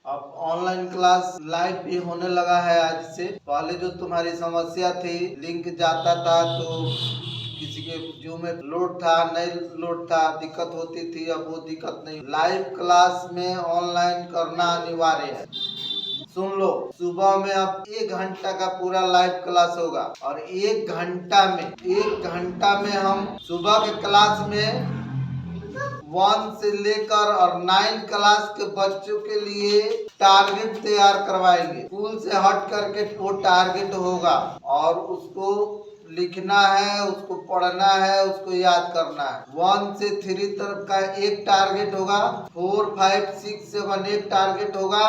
अब online class live भी होने लगा है आज से। पहले जो तुम्हारी समस्या थी, लिंक जाता था तो किसी के जूम में लोड था, नहीं लोड था, दिक्कत होती थी। अब वो दिक्कत नहीं, लाइव क्लास में ऑनलाइन करना अनिवार्य है। सुन लो, सुबह में अब 1 घंटा का पूरा लाइव क्लास होगा और 1 घंटा में हम सुबह के क्लास में 1 से लेकर और 9 क्लास के बच्चों के लिए टारगेट तैयार करवाएंगे। स्कूल से हट करके वो टारगेट होगा और उसको लिखना है, उसको पढ़ना है, उसको याद करना है। 1 से 3 तक का एक टारगेट होगा, 4, 5, 6, 7 एक टारगेट होगा,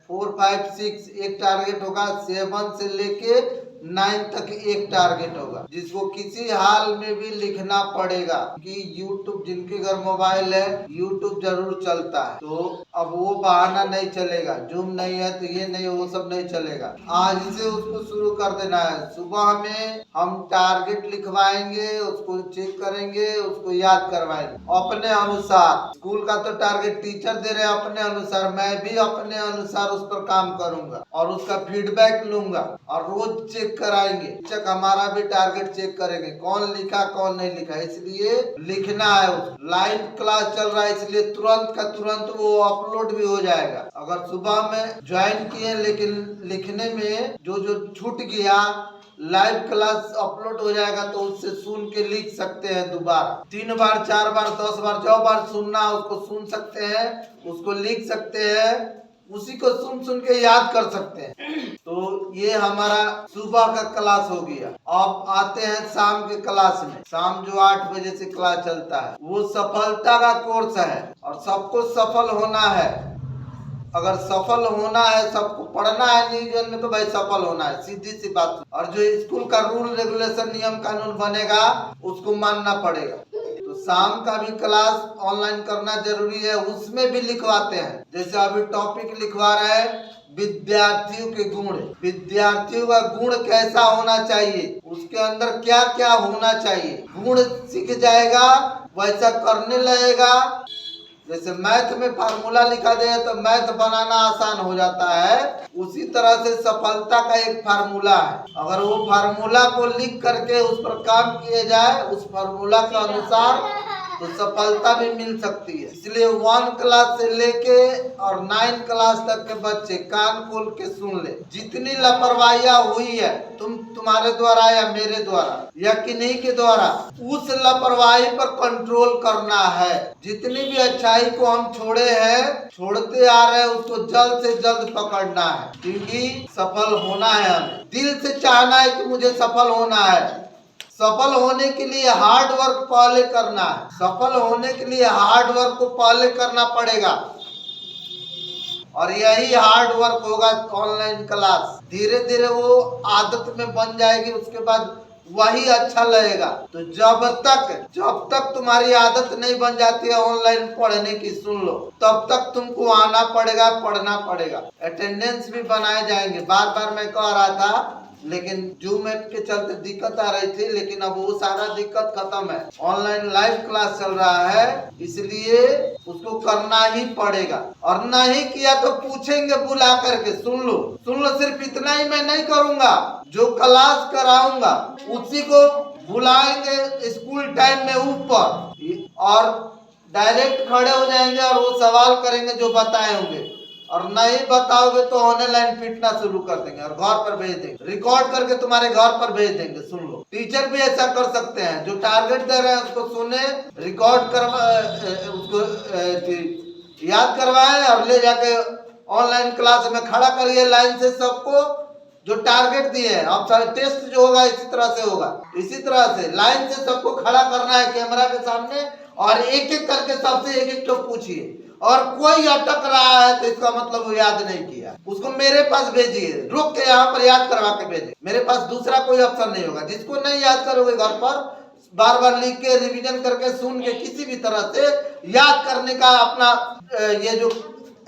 4, 5, 6 एक टारगेट होगा, 7 से लेके 9 तक एक टारगेट होगा, जिसको किसी हाल में भी लिखना पड़ेगा कि YouTube, जिनके घर मोबाइल है YouTube जरूर चलता है, तो अब वो बहाना नहीं चलेगा। जूम नहीं है तो ये नहीं, वो सब नहीं चलेगा। आज से उसको शुरू कर देना है। सुबह में हम टारगेट लिखवाएंगे, उसको चेक करेंगे, उसको याद करवाएंगे अपने अनुसार। स्कूल का तो टारगेट टीचर दे रहे हैं, अपने अनुसार मैं भी अपने अनुसार उस पर काम करूंगा और उसका फीडबैक लूंगा और रोज चेक कराएंगे। शिक्षक हमारा भी टारगेट चेक करेंगे, कौन लिखा कौन नहीं लिखा, इसलिए लिखना है। लाइव क्लास चल रहा है इसलिए तुरंत का तुरंत वो अपलोड भी हो जाएगा। अगर सुबह में ज्वाइन किए लेकिन लिखने में जो छूट गया, लाइव क्लास अपलोड हो जाएगा तो उससे सुन के लिख सकते हैं। दोबारा 3 बार 4 बार 10 बार जो बार सुनना उसको सुन सकते हैं, उसको लिख सकते हैं, उसी को सुन सुन के याद कर सकते हैं। तो ये हमारा सुबह का क्लास हो गया। अब आते हैं शाम के क्लास में। शाम जो 8 बजे से क्लास चलता है वो सफलता का कोर्स है और सबको सफल होना है। अगर सफल होना है, सबको पढ़ना है न्यूज़ में, तो भाई सफल होना है, सीधी सी बात। और जो स्कूल का रूल रेगुलेशन नियम कानून बनेगा उसको मानना पड़ेगा। तो शाम का भी क्लास ऑनलाइन करना जरूरी है, उसमें भी लिखवाते हैं। जैसे अभी टॉपिक लिखवा रहे हैं विद्यार्थियों के गुण। विद्यार्थियों का गुण कैसा होना चाहिए, उसके अंदर क्या क्या होना चाहिए, गुण सीख जाएगा, वैसा करने लगेगा। जैसे मैथ में फार्मूला लिखा जाए तो मैथ बनाना आसान हो जाता है, उसी तरह से सफलता का एक फार्मूला है। अगर वो फार्मूला को लिख करके उस पर काम किए जाए, उस फार्मूला के अनुसार, तो सफलता भी मिल सकती है। इसलिए 1 क्लास से लेके और 9 क्लास तक के बच्चे कान खोल के सुन ले। जितनी लापरवाहियां हुई है तुम्हारे द्वारा या मेरे द्वारा या किन्हीं के द्वारा, उस लापरवाही पर कंट्रोल करना है। जितनी भी अच्छाई को हम छोड़े हैं, छोड़ते आ रहे हैं, उसको जल्द से जल्द पकड़ना है, क्योंकि सफल होना है। हमें दिल से चाहना है कि मुझे सफल होना है। सफल होने के लिए हार्ड वर्क पहले करना है। सफल होने के लिए हार्ड वर्क को पहले करना पड़ेगा और यही हार्ड वर्क होगा ऑनलाइन क्लास। धीरे धीरे वो आदत में बन जाएगी, उसके बाद वही अच्छा लगेगा। तो जब तक तुम्हारी आदत नहीं बन जाती है ऑनलाइन पढ़ने की, सुन लो, तब तक तुमको आना पड़ेगा, पढ़ना पड़ेगा। अटेंडेंस भी बनाए जाएंगे। बार बार मैं कह रहा था, लेकिन जूम ऐप के चलते दिक्कत आ रही थी, लेकिन अब वो सारा दिक्कत खत्म है। ऑनलाइन लाइव क्लास चल रहा है, इसलिए उसको करना ही पड़ेगा। और नहीं किया तो पूछेंगे बुला करके। सुन लो, सिर्फ इतना ही मैं नहीं करूंगा, जो क्लास कराऊंगा उसी को बुलाएंगे स्कूल टाइम में ऊपर और डायरेक्ट खड़े हो जाएंगे और वो सवाल करेंगे जो बताए होंगे, और नहीं बताओगे तो ऑनलाइन पीटना शुरू कर देंगे और घर पर भेज देंगे, रिकॉर्ड करके तुम्हारे घर पर भेज देंगे। सुन लो, टीचर भी ऐसा कर सकते हैं, जो टारगेट दे रहे हैं उसको सुने, रिकॉर्ड कर, उसको याद करवाए और ले जाके ऑनलाइन क्लास में खड़ा करिए लाइन से सबको, जो टारगेट दिए हैं। अब टेस्ट जो होगा इसी तरह से होगा, इसी तरह से लाइन से सबको खड़ा करना है कैमरा के सामने और एक एक करके सबसे एक एक तो पूछिए। और कोई अटक रहा है तो इसका मतलब वो याद नहीं किया, उसको मेरे पास भेजिए, रुक के यहाँ पर याद करवा के भेजिए। मेरे पास दूसरा कोई ऑप्शन नहीं होगा। जिसको नहीं याद करोगे घर पर बार बार लिख के रिवीजन करके सुन के किसी भी तरह से याद करने का अपना ये जो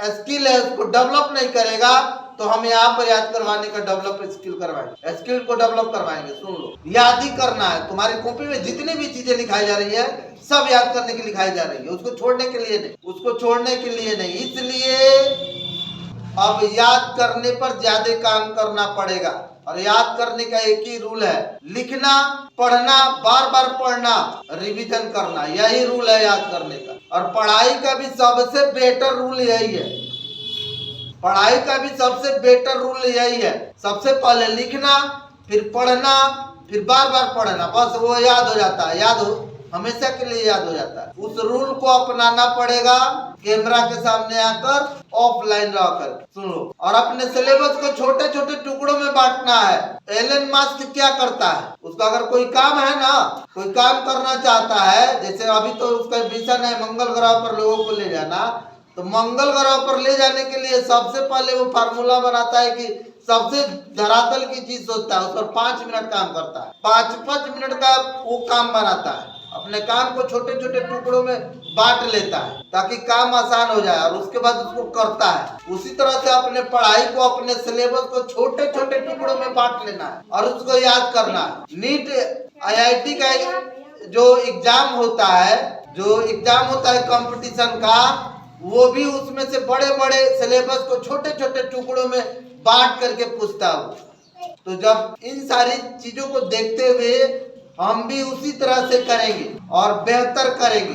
स्किल है उसको डेवलप नहीं करेगा, तो हम यहाँ पर याद करवाने का डेवलप स्किल करवाएंगे, स्किल को डेवलप करवाएंगे। सुन लो, याद ही करना है। तुम्हारी कॉपी में जितनी भी चीजें लिखाई जा रही है सब याद करने के लिए लिखाई जा रही है, उसको छोड़ने के लिए नहीं, उसको छोड़ने के लिए नहीं। इसलिए अब याद करने पर ज्यादा काम करना पड़ेगा। और याद करने का एक ही रूल है, लिखना, पढ़ना, बार बार पढ़ना, रिवीजन करना, यही रूल है याद करने का। और पढ़ाई का भी सबसे बेटर रूल यही है, पढ़ाई का भी सबसे बेटर रूल यही है। सबसे पहले लिखना, फिर पढ़ना, फिर बार बार पढ़ना, बस वो याद हो जाता है, हमेशा के लिए याद हो जाता है। उस रूल को अपनाना पड़ेगा, कैमरा के सामने आकर ऑफलाइन रहकर सुन लो। और अपने सिलेबस को छोटे छोटे टुकड़ों में बांटना है। एलन मस्क क्या करता है, उसका अगर कोई काम है ना, कोई काम करना चाहता है, जैसे अभी तो उसका मिशन है मंगल ग्रह पर लोगों को ले जाना, तो मंगल ग्रह पर ले जाने के लिए सबसे पहले वो फार्मूला बनाता है कि सबसे धरातल की चीज सोचता है, उस पर 5 मिनट काम करता है, 5 मिनट का वो काम बनाता है। अपने काम को छोटे छोटे टुकड़ों में बांट लेता है ताकि काम आसान हो जाए, और उसके बाद उसको करता है। उसी तरह से अपने पढ़ाई को, अपने सिलेबस को छोटे छोटे टुकड़ों में बांट लेना है और उसको याद करना है। नीट IIT का जो एग्जाम होता है कंपटीशन का, वो भी उसमें से बड़े बड़े सिलेबस को छोटे छोटे टुकड़ों में बांट करके पूछता है। तो जब इन सारी चीजों को देखते हुए हम भी उसी तरह से करेंगे और बेहतर करेंगे।